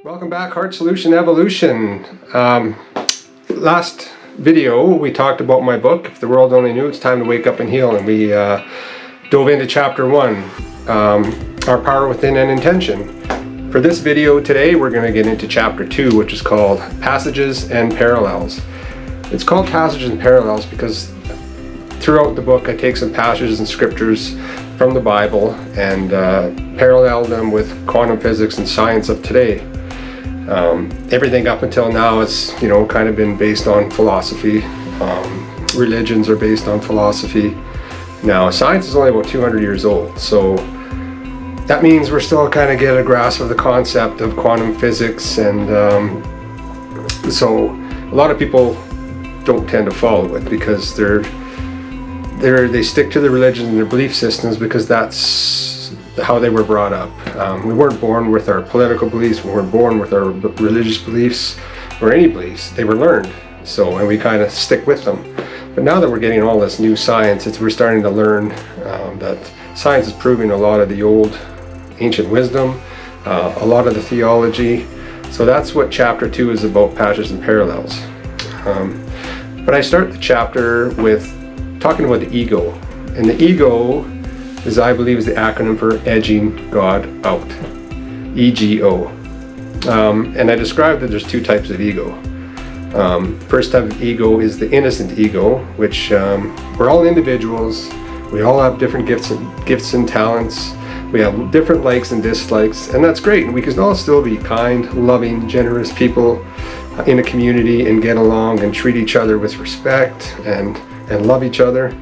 Welcome back, Heart Solution Evolution. Last video we talked about my book, If the World Only Knew It's Time to Wake Up and Heal, and we dove into chapter 1, Our Power Within and Intention. For this video today we're going to get into chapter 2, which is called Passages and Parallels. It's called Passages and Parallels because throughout the book I take some passages and scriptures from the Bible and parallel them with quantum physics and science of today. Everything up until now has, kind of been based on philosophy. Religions are based on philosophy. Now, science is only about 200 years old, so that means we're still kind of get a grasp of the concept of quantum physics, and so a lot of people don't tend to follow it because they stick to the religions and their belief systems because that's how they were brought up. We weren't born with our political beliefs, we weren't born with our religious beliefs or any beliefs. They were learned, and we kind of stick with them. But now that we're getting all this new science, we're starting to learn that science is proving a lot of the old ancient wisdom, a lot of the theology. So that's what chapter 2 is about, Passages and Parallels. But I start the chapter with talking about the ego. And the ego is, I believe, is the acronym for edging God out. EGO. And I described that there's two types of ego. First type of ego is the innocent ego, which we're all individuals. We all have different gifts and talents. We have different likes and dislikes, and that's great. And we can all still be kind, loving, generous people in a community and get along and treat each other with respect and love each other.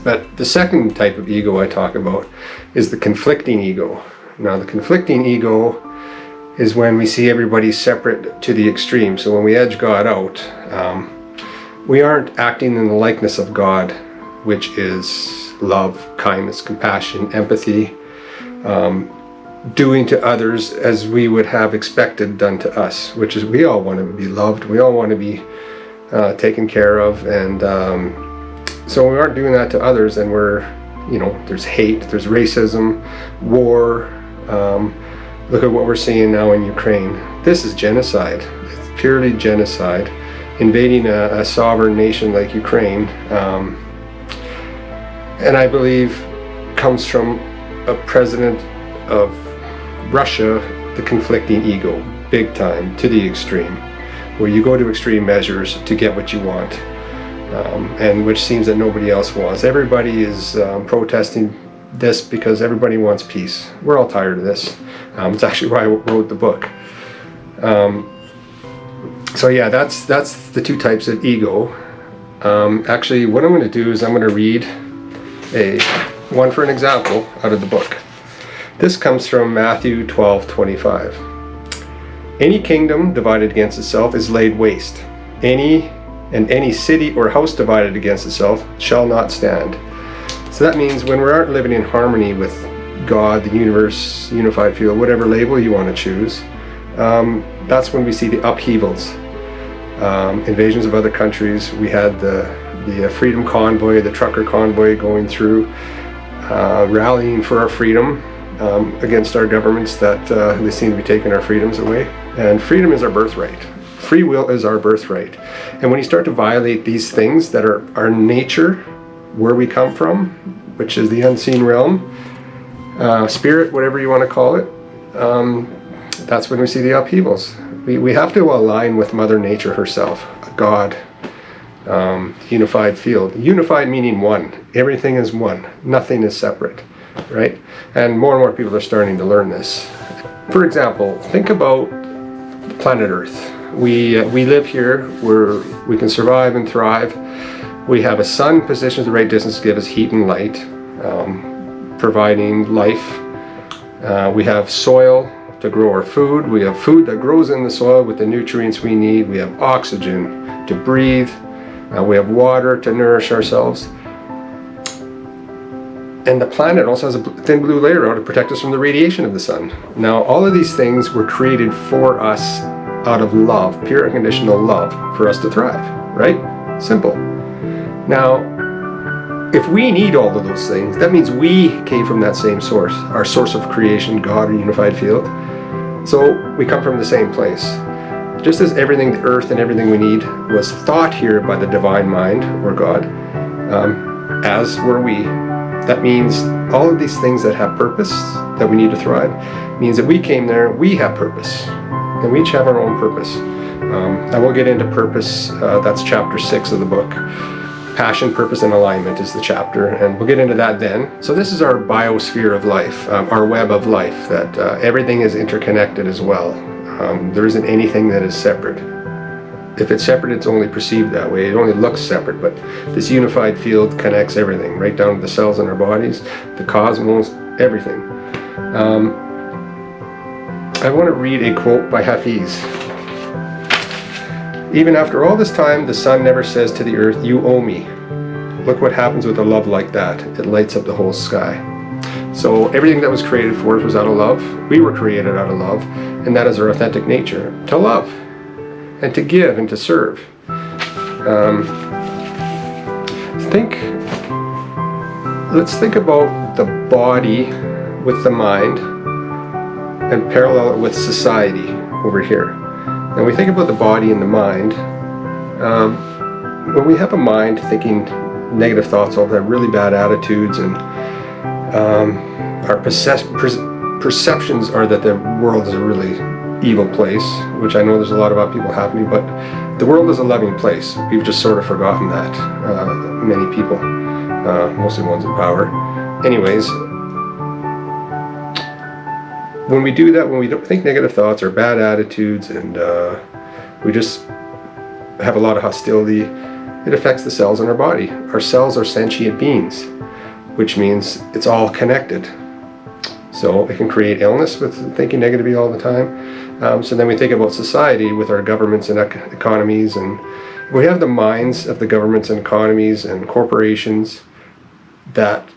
But the second type of ego I talk about is the conflicting ego. Now, the conflicting ego is when we see everybody separate to the extreme. So when we edge God out, we aren't acting in the likeness of God, which is love, kindness, compassion, empathy, doing to others as we would have expected done to us, which is we all want to be loved, we all want to be taken care of, and so we aren't doing that to others, and there's hate, there's racism, war. Look at what we're seeing now in Ukraine. This is genocide. It's purely genocide. Invading a sovereign nation like Ukraine, and I believe comes from a president of Russia, the conflicting ego, big time, to the extreme, where you go to extreme measures to get what you want. And which seems that nobody else wants. Everybody is protesting this because everybody wants peace. We're all tired of this. It's actually why I wrote the book. So yeah, that's the two types of ego. Actually, what I'm going to do is I'm going to read one for an example out of the book. This comes from Matthew 12:25. Any kingdom divided against itself is laid waste. Any city or house divided against itself shall not stand. So that means when we aren't living in harmony with God, the universe, unified field, whatever label you want to choose, that's when we see the upheavals. Invasions of other countries. We had the freedom convoy, the trucker convoy going through, rallying for our freedom against our governments that they seem to be taking our freedoms away. And freedom is our birthright. Free will is our birthright. And when you start to violate these things that are our nature, where we come from, which is the unseen realm, spirit, whatever you want to call it, that's when we see the upheavals. We have to align with Mother Nature herself, God, unified field. Unified meaning one. Everything is one. Nothing is separate, right? And more people are starting to learn this. For example, think about planet Earth. We live here where we can survive and thrive. We have a sun positioned at the right distance to give us heat and light, providing life. We have soil to grow our food. We have food that grows in the soil with the nutrients we need. We have oxygen to breathe. We have water to nourish ourselves. And the planet also has a thin blue layer out to protect us from the radiation of the sun. Now, all of these things were created for us out of love, pure unconditional love, for us to thrive, right? Simple. Now, if we need all of those things, that means we came from that same source, our source of creation, God, or unified field. So we come from the same place. Just as everything, the earth and everything we need was thought here by the divine mind, or God, as were we. That means all of these things that have purpose, that we need to thrive, means that we came there, we have purpose. And we each have our own purpose. I will get into purpose, that's chapter 6 of the book. Passion, Purpose, and Alignment is the chapter, and we'll get into that then. So this is our biosphere of life, our web of life, that everything is interconnected as well. There isn't anything that is separate. If it's separate, it's only perceived that way. It only looks separate, but this unified field connects everything, right down to the cells in our bodies, the cosmos, everything. I want to read a quote by Hafiz. Even after all this time, the sun never says to the earth, "You owe me." Look what happens with a love like that. It lights up the whole sky. So everything that was created for us was out of love. We were created out of love, and that is our authentic nature, to love and to give and to serve. Let's think about the body with the mind and parallel it with society over here. When we think about the body and the mind, when we have a mind thinking negative thoughts, all that really bad attitudes, and our perceptions are that the world is a really evil place, which I know there's a lot of people have me, but the world is a loving place. We've just sort of forgotten that, many people, mostly ones in power. Anyways, when we do that, when we don't think negative thoughts or bad attitudes, and we just have a lot of hostility, it affects the cells in our body. Our cells are sentient beings, which means it's all connected. So it can create illness with thinking negatively all the time. So then we think about society with our governments and economies, and we have the minds of the governments and economies and corporations that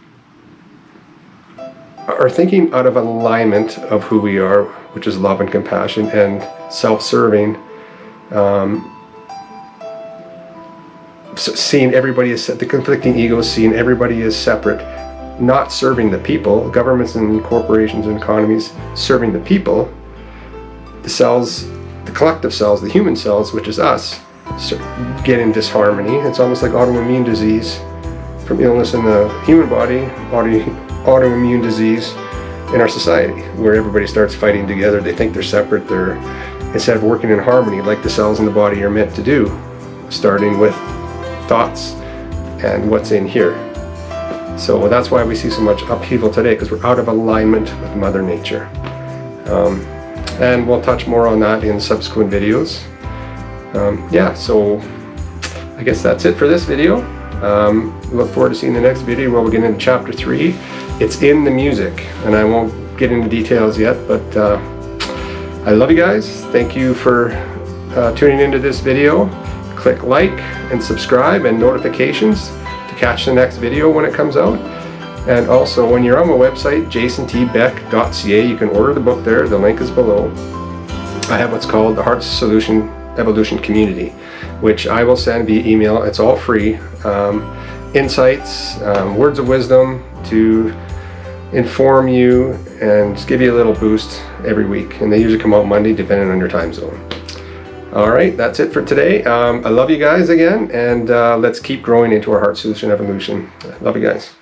are thinking out of alignment of who we are, which is love and compassion, and self-serving, seeing everybody as the conflicting egos, seeing everybody as separate, not serving the people. Governments and corporations and economies serving the people. The cells, the collective cells, the human cells, which is us, get in disharmony. It's almost like autoimmune disease from illness in the human body, autoimmune disease in our society, where everybody starts fighting together. They think they're separate. They're, instead of working in harmony like the cells in the body are meant to do, starting with thoughts and what's in here. So that's why we see so much upheaval today, because we're out of alignment with Mother Nature. And we'll touch more on that in subsequent videos. Yeah, so I guess that's it for this video. Look forward to seeing the next video where we'll get into chapter 3. It's in the music, and I won't get into details yet, but I love you guys. Thank you for tuning into this video. Click like and subscribe and notifications to catch the next video when it comes out. And also, when you're on my website, jasontbeck.ca, you can order the book there. The link is below. I have what's called the Heart Solution Evolution Community, which I will send via email. It's all free. Insights, words of wisdom to inform you and give you a little boost every week. And they usually come out Monday, depending on your time zone. All right, that's it for today. I love you guys again, and let's keep growing into our Heart Solution Evolution. Love you guys.